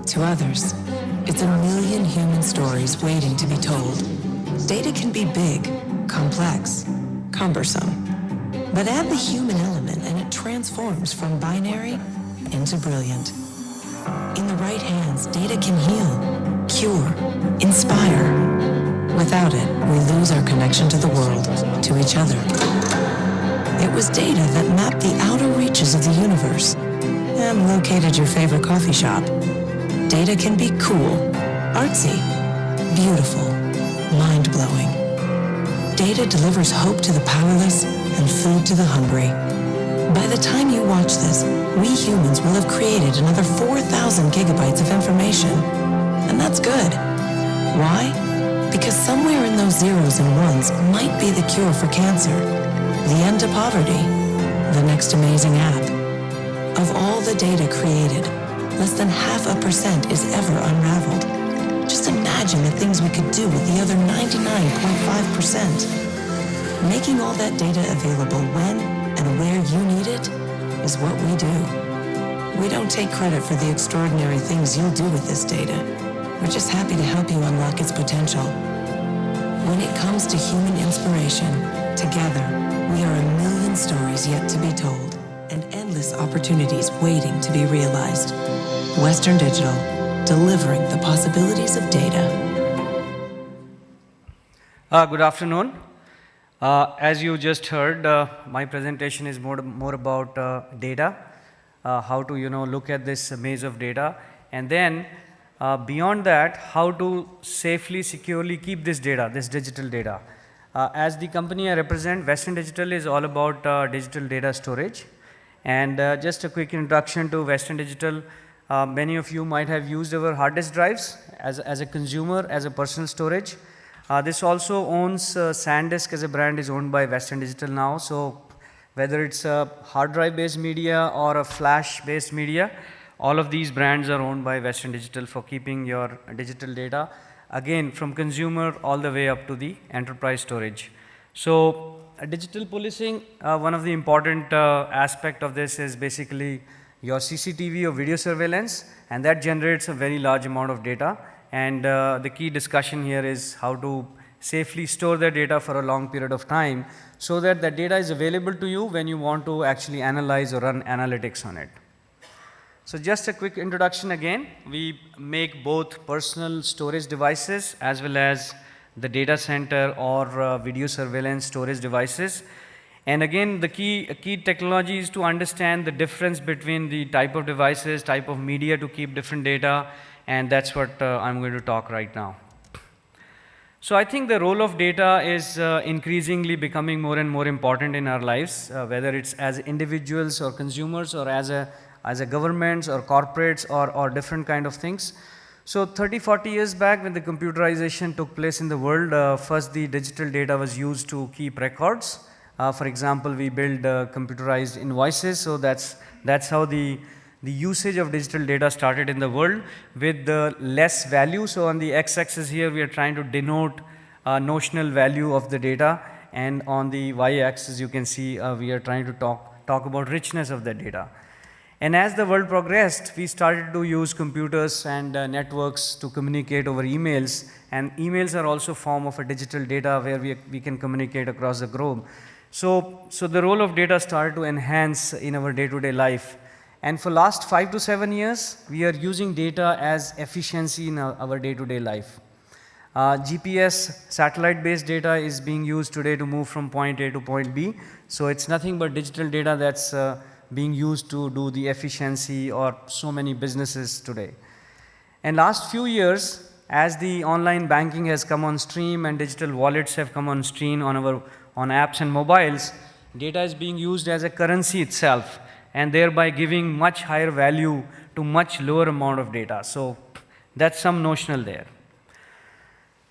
To others, it's a million human stories waiting to be told. Data can be big, complex, cumbersome. But add the human element and it transforms from binary into brilliant. In the right hands, data can heal, cure, inspire. Without it, we lose our connection to the world, to each other. It was data that mapped the outer reaches of the universe and located your favorite coffee shop. Data can be cool, artsy, beautiful, mind-blowing. Data delivers hope to the powerless and food to the hungry. By the time you watch this, we humans will have created another 4,000 gigabytes of information. And that's good. Why? Because somewhere in those zeros and ones might be the cure for cancer, the end to poverty, the next amazing app. Of all the data created, less than 0.5% is ever unraveled. Just imagine the things we could do with the other 99.5%. Making all that data available when and where you need it is what we do. We don't take credit for the extraordinary things you'll do with this data. We're just happy to help you unlock its potential. When it comes to human inspiration, together, we are a million stories yet to be told and endless opportunities waiting to be realized. Western Digital, delivering the possibilities of data. Good afternoon. As you just heard, my presentation is more about data, how to look at this maze of data, and then beyond that, how to safely, securely keep this data, this digital data. As the company I represent, Western Digital is all about digital data storage. And just a quick introduction to Western Digital. Many of you might have used our hard disk drives as a consumer, as a personal storage. This also owns SanDisk as a brand is owned by Western Digital now. So whether it's a hard drive based media or a flash based media, all of these brands are owned by Western Digital for keeping your digital data, again from consumer all the way up to the enterprise storage. So digital policing, one of the important aspect of this is basically your CCTV or video surveillance, and that generates a very large amount of data. And the key discussion here is how to safely store the data for a long period of time so that the data is available to you when you want to actually analyze or run analytics on it. So just a quick introduction again. We make both personal storage devices as well as the data center or video surveillance storage devices. And again, the key technology is to understand the difference between the type of devices, type of media to keep different data, and that's what I'm going to talk right now. So I think the role of data is increasingly becoming more and more important in our lives, whether it's as individuals or consumers or as a governments or corporates or different kind of things. So 30, 40 years back when the computerization took place in the world, first the digital data was used to keep records. For example, we build computerized invoices, so that's how the usage of digital data started in the world with less value. So on the x-axis here, we are trying to denote notional value of the data, and on the y-axis, you can see we are trying to talk about richness of the data. And as the world progressed, we started to use computers and networks to communicate over emails, and emails are also a form of a digital data where we can communicate across the globe. So the role of data started to enhance in our day-to-day life. And for last 5 to 7 years, we are using data as efficiency in our day-to-day life. GPS satellite-based data is being used today to move from point A to point B. So it's nothing but digital data that's being used to do the efficiency or so many businesses today. And last few years, as the online banking has come on stream and digital wallets have come on stream on apps and mobiles, data is being used as a currency itself, and thereby giving much higher value to much lower amount of data. So that's some notional there.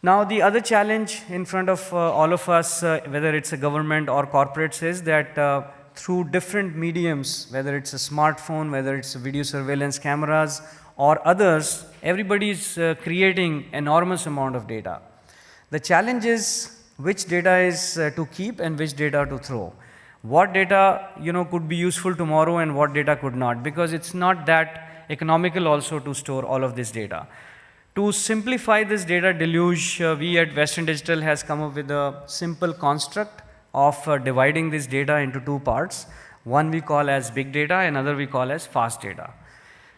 Now the other challenge in front of all of us, whether it's a government or corporates, is that through different mediums, whether it's a smartphone, whether it's video surveillance cameras or others, everybody is creating enormous amount of data. The challenge is which data is to keep and which data to throw. What data could be useful tomorrow and what data could not, because it's not that economical also to store all of this data. To simplify this data deluge, we at Western Digital has come up with a simple construct of dividing this data into two parts. One we call as big data, another we call as fast data.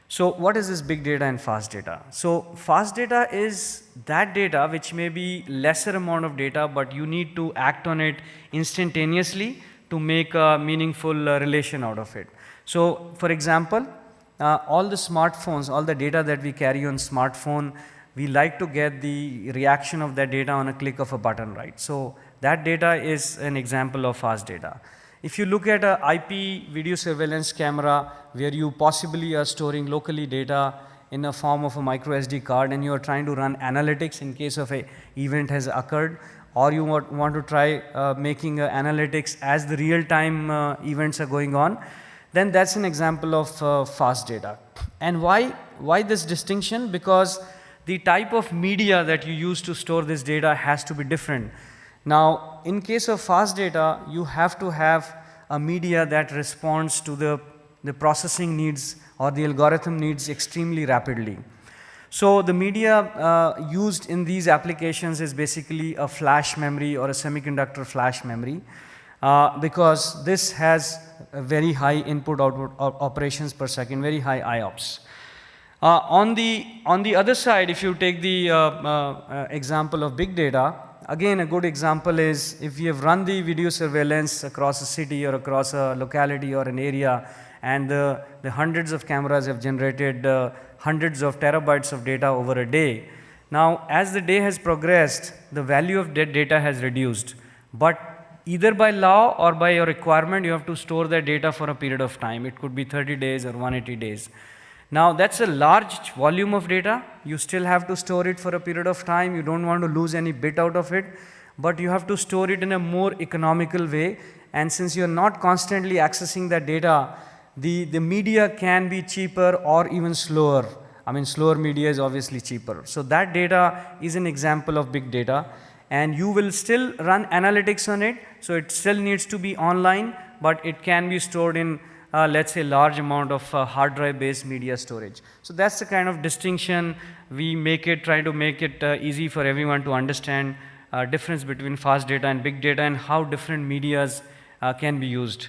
So what is this big data and fast data? So fast data is that data which may be lesser amount of data, but you need to act on it instantaneously to make a meaningful relation out of it. So for example, all the smartphones, all the data that we carry on smartphone, we like to get the reaction of that data on a click of a button, right? So that data is an example of fast data. If you look at an IP video surveillance camera where you possibly are storing locally data in a form of a micro SD card and you are trying to run analytics in case of an event has occurred, or you want to try making analytics as the real-time events are going on, then that's an example of fast data. And why this distinction? Because the type of media that you use to store this data has to be different. Now, in case of fast data, you have to have a media that responds to the processing needs or the algorithm needs extremely rapidly. So the media used in these applications is basically a flash memory or a semiconductor flash memory. Because this has a very high input-output operations per second, very high IOPS. On the other side, if you take the example of big data, again a good example is if you have run the video surveillance across a city or across a locality or an area, and the hundreds of cameras have generated hundreds of terabytes of data over a day. Now, as the day has progressed, the value of that data has reduced. But either by law or by your requirement, you have to store that data for a period of time. It could be 30 days or 180 days. Now, that's a large volume of data. You still have to store it for a period of time. You don't want to lose any bit out of it, but you have to store it in a more economical way. And since you're not constantly accessing that data, the media can be cheaper or even slower. I mean, slower media is obviously cheaper. So that data is an example of big data. And you will still run analytics on it, so it still needs to be online, but it can be stored in, let's say, large amount of hard drive based media storage. So that's the kind of distinction we try to make it easy for everyone to understand difference between fast data and big data and how different medias can be used.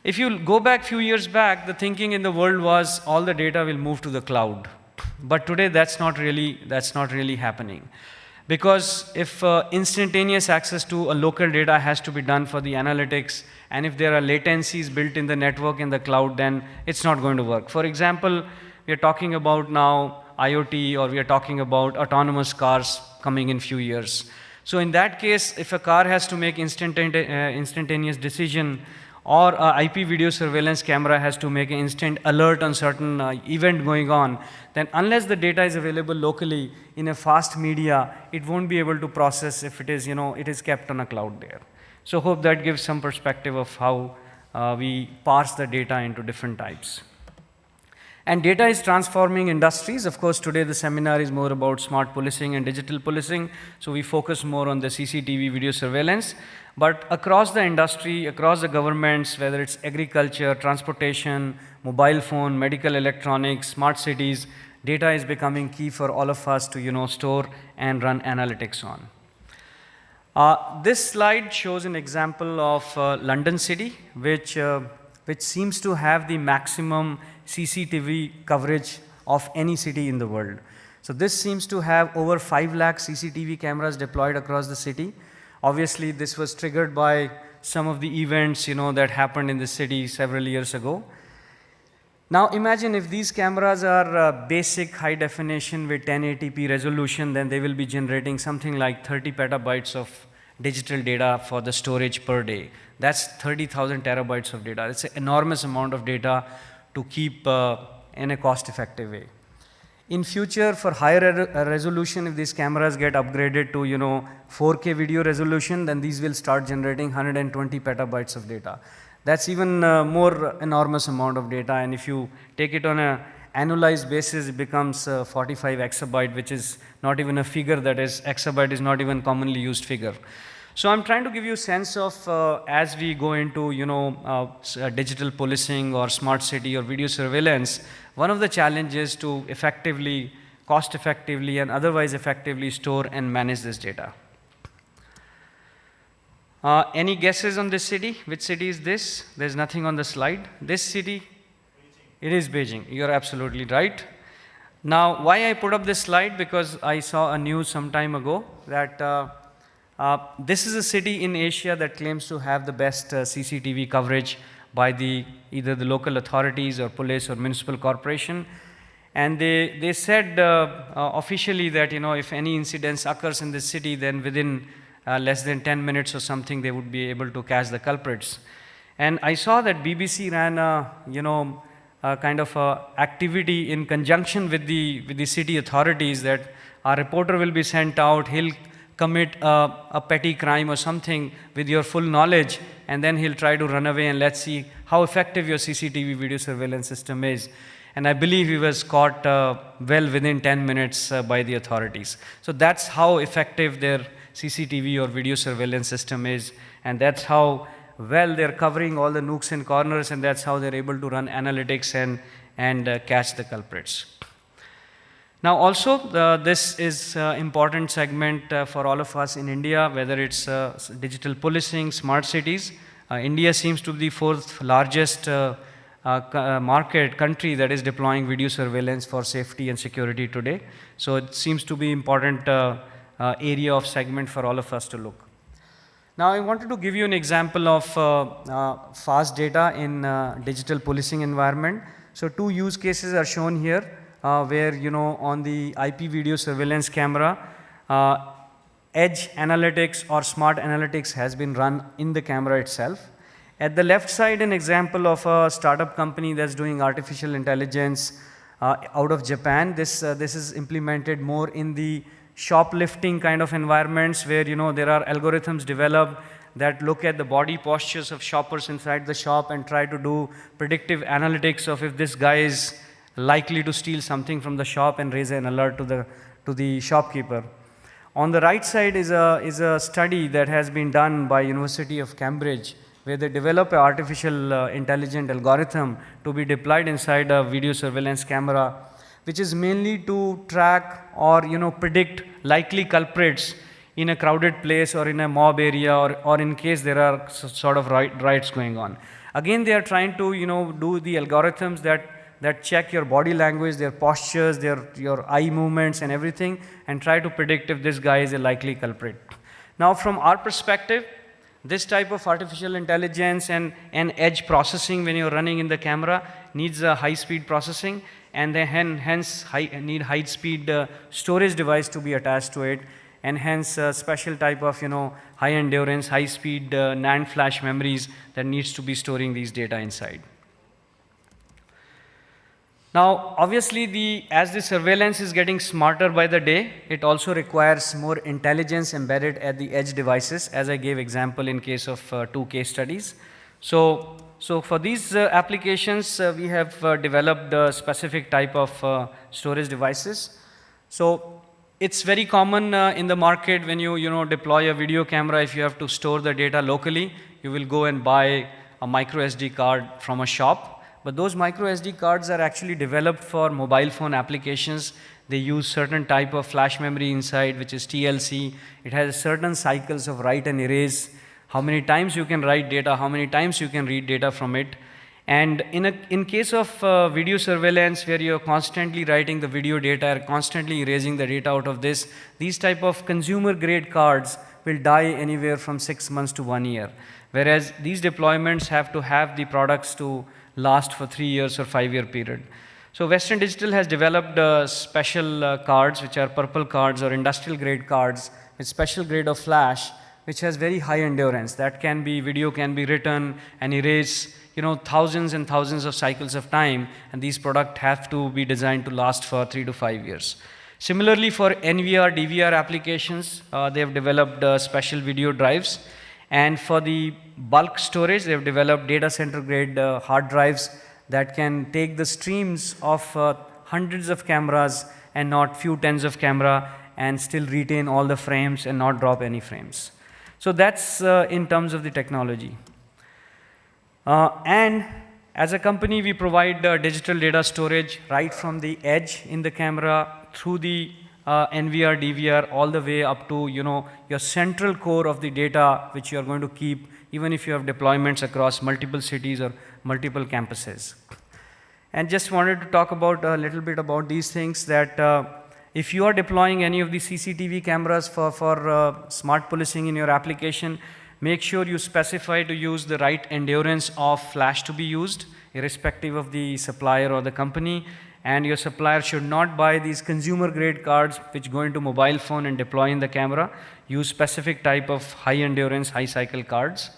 If you go back few years back, the thinking in the world was all the data will move to the cloud. But today that's not really happening. Because if instantaneous access to a local data has to be done for the analytics, and if there are latencies built in the network in the cloud, then it's not going to work. For example, we are talking about now IoT, or we are talking about autonomous cars coming in few years. So in that case, if a car has to make instantaneous decision, or a IP video surveillance camera has to make an instant alert on certain event going on, then unless the data is available locally in a fast media, it won't be able to process if it is, it is kept on a cloud there. So hope that gives some perspective of how we parse the data into different types. And data is transforming industries. Of course, today the seminar is more about smart policing and digital policing, so we focus more on the CCTV video surveillance. But across the industry, across the governments, whether it's agriculture, transportation, mobile phone, medical electronics, smart cities, data is becoming key for all of us to store and run analytics on. This slide shows an example of London City, which seems to have the maximum CCTV coverage of any city in the world. So this seems to have over 5 lakh CCTV cameras deployed across the city. Obviously, this was triggered by some of the events that happened in the city several years ago. Now imagine if these cameras are basic high definition with 1080p resolution, then they will be generating something like 30 petabytes of digital data for the storage per day. That's 30,000 terabytes of data. It's an enormous amount of data to keep in a cost-effective way. In future, for higher resolution, if these cameras get upgraded to 4K video resolution, then these will start generating 120 petabytes of data. That's even more enormous amount of data, and if you take it on an annualized basis, it becomes 45 exabyte, which is not even a figure, that is, exabyte is not even commonly used figure. So I'm trying to give you a sense of as we go into digital policing or smart city or video surveillance, one of the challenges to effectively, cost effectively and otherwise effectively store and manage this data. Any guesses on this city? Which city is this? There's nothing on the slide. This city? Beijing. It is Beijing. You're absolutely right. Now, why I put up this slide? Because I saw a news some time ago that this is a city in Asia that claims to have the best CCTV coverage by either the local authorities or police or municipal corporation. And they said officially that if any incidents occurs in this city, then within less than 10 minutes or something, they would be able to catch the culprits. And I saw that BBC ran a kind of activity in conjunction with the city authorities, that our reporter will be sent out, he'll commit a petty crime or something with your full knowledge, and then he'll try to run away, and let's see how effective your CCTV video surveillance system is. And I believe he was caught well within 10 minutes by the authorities. So that's how effective their CCTV or video surveillance system is, and that's how well they're covering all the nooks and corners, and that's how they're able to run analytics and catch the culprits. Now also, this is an important segment for all of us in India, whether it's digital policing, smart cities. India seems to be the 4th largest country that is deploying video surveillance for safety and security today. So it seems to be important area of segment for all of us to look. Now I wanted to give you an example of fast data in digital policing environment. So 2 use cases are shown here where on the IP video surveillance camera, edge analytics or smart analytics has been run in the camera itself. At the left side, an example of a startup company that's doing artificial intelligence out of Japan. This is implemented more in the shoplifting kind of environments where there are algorithms developed that look at the body postures of shoppers inside the shop and try to do predictive analytics of if this guy is likely to steal something from the shop and raise an alert to the shopkeeper. On the right side is a study that has been done by University of Cambridge, where they develop an artificial intelligent algorithm to be deployed inside a video surveillance camera, which is mainly to track or predict likely culprits in a crowded place or in a mob area, or in case there are sort of riots going on. Again, they are trying to do the algorithms that check your body language, their postures, your eye movements and everything, and try to predict if this guy is a likely culprit. Now from our perspective, this type of artificial intelligence and edge processing when you're running in the camera needs a high-speed processing, and they hence need high-speed storage device to be attached to it, and hence a special type of high-endurance, high-speed NAND flash memories that needs to be storing these data inside. Now, obviously, as the surveillance is getting smarter by the day, it also requires more intelligence embedded at the edge devices, as I gave example in case of 2 case studies. So for these applications, we have developed a specific type of storage devices. So it's very common in the market when you deploy a video camera. If you have to store the data locally, you will go and buy a micro SD card from a shop. But those micro SD cards are actually developed for mobile phone applications. They use certain type of flash memory inside, which is TLC. It has certain cycles of write and erase, how many times you can write data, how many times you can read data from it. And in case of video surveillance, where you're constantly writing the video data, constantly erasing the data out of this, these type of consumer grade cards will die anywhere from 6 months to 1 year. Whereas these deployments have to have the products to last for 3 years or 5-year period. So Western Digital has developed special cards, which are purple cards or industrial grade cards with special grade of flash, which has very high endurance. That can be, video can be written and erased, thousands and thousands of cycles of time, and these products have to be designed to last for 3 to 5 years. Similarly, for NVR, DVR applications, they have developed special video drives. And for the bulk storage, they have developed data center grade hard drives that can take the streams of hundreds of cameras and not few tens of camera and still retain all the frames and not drop any frames. So that's in terms of the technology. And as a company, we provide digital data storage right from the edge in the camera through the NVR, DVR, all the way up to your central core of the data, which you are going to keep, even if you have deployments across multiple cities or multiple campuses. And just wanted to talk about a little bit about these things, that if you are deploying any of the CCTV cameras for smart policing in your application, make sure you specify to use the right endurance of flash to be used, irrespective of the supplier or the company. And your supplier should not buy these consumer grade cards which go into mobile phone and deploy in the camera. Use specific type of high endurance, high cycle cards.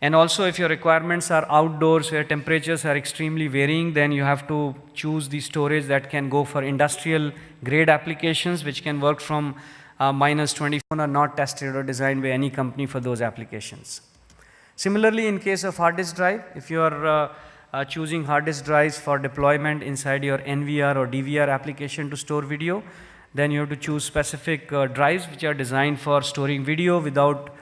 And also, if your requirements are outdoors where temperatures are extremely varying, then you have to choose the storage that can go for industrial grade applications, which can work from -24, are not tested or designed by any company for those applications. Similarly, in case of hard disk drive, if you are choosing hard disk drives for deployment inside your NVR or DVR application to store video, then you have to choose specific drives which are designed for storing video without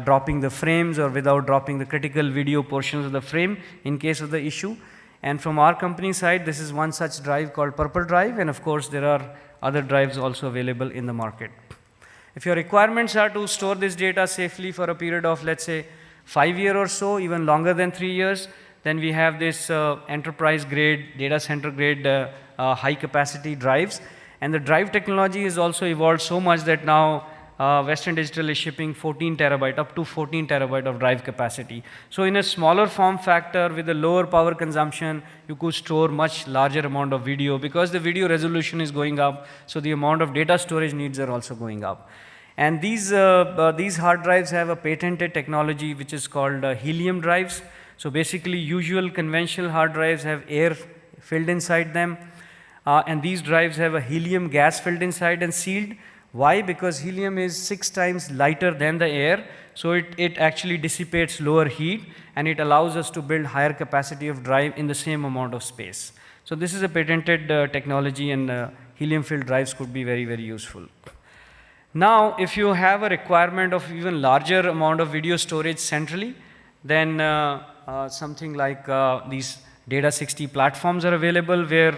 dropping the frames or without dropping the critical video portions of the frame in case of the issue. And from our company side, this is one such drive called Purple Drive, and of course there are other drives also available in the market. If your requirements are to store this data safely for a period of, let's say, 5 years or so, even longer than 3 years, then we have this enterprise grade, data center grade high capacity drives. And the drive technology has also evolved so much that now Western Digital is shipping 14 terabyte, up to 14 terabyte of drive capacity. So in a smaller form factor with a lower power consumption, you could store much larger amount of video, because the video resolution is going up, so the amount of data storage needs are also going up. And these hard drives have a patented technology which is called helium drives. So basically, usual conventional hard drives have air filled inside them, and these drives have a helium gas filled inside and sealed. Why? Because helium is 6 times lighter than the air, so it actually dissipates lower heat, and it allows us to build higher capacity of drive in the same amount of space. So this is a patented technology, and helium-filled drives could be very, very useful. Now, if you have a requirement of even larger amount of video storage centrally, then something like these Data 60 platforms are available, where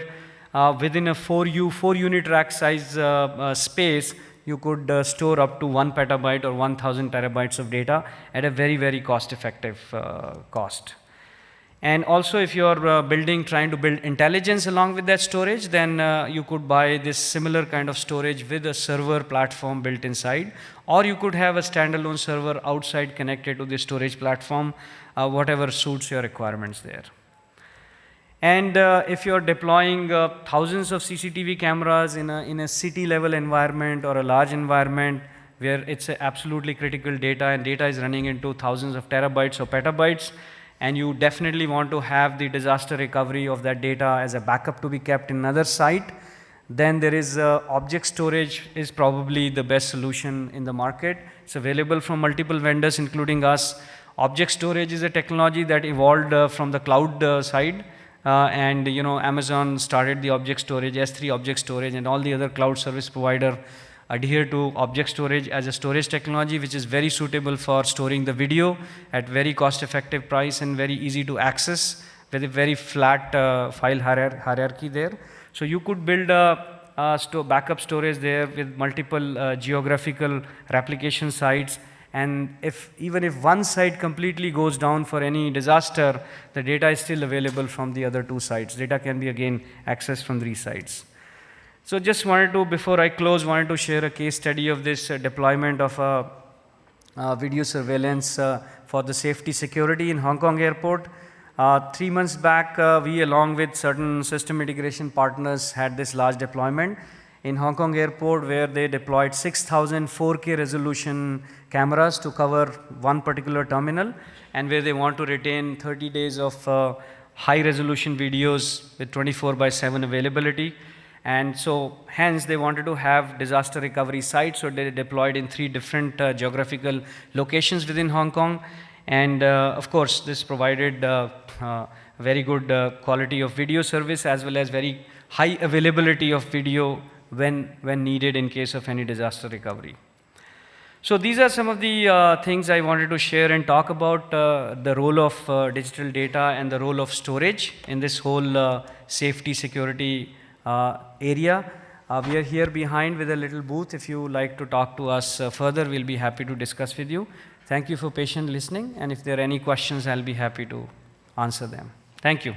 within a 4 unit rack size space, you could store up to 1 petabyte or 1000 terabytes of data at a very, very cost-effective cost. And also, if you're trying to build intelligence along with that storage, then you could buy this similar kind of storage with a server platform built inside, or you could have a standalone server outside connected to the storage platform, whatever suits your requirements there. And if you're deploying thousands of CCTV cameras in a city level environment or a large environment where it's absolutely critical data, and data is running into thousands of terabytes or petabytes, and you definitely want to have the disaster recovery of that data as a backup to be kept in another site, then there is object storage is probably the best solution in the market. It's available from multiple vendors, including us. Object storage is a technology that evolved from the cloud side. And Amazon started the object storage, S3 object storage, and all the other cloud service provider adhere to object storage as a storage technology, which is very suitable for storing the video at very cost-effective price and very easy to access with a very flat file hierarchy there. So you could build a backup storage there with multiple geographical replication sites. And even if one site completely goes down for any disaster, the data is still available from the other 2 sites. Data can be again accessed from 3 sites. So just wanted to, before I close, wanted to share a case study of this deployment of video surveillance for the safety security in Hong Kong airport. 3 months back, we along with certain system integration partners had this large deployment in Hong Kong airport, where they deployed 6,000 4K resolution cameras to cover one particular terminal, and where they want to retain 30 days of high resolution videos with 24/7 availability. And so hence they wanted to have disaster recovery sites, so they deployed in 3 different geographical locations within Hong Kong. And of course, this provided very good quality of video service, as well as very high availability of video when needed in case of any disaster recovery. So these are some of the things I wanted to share and talk about the role of digital data and the role of storage in this whole safety security area. We are here behind with a little booth. If you like to talk to us further, we'll be happy to discuss with you. Thank you for patient listening, and if there are any questions, I'll be happy to answer them. Thank you.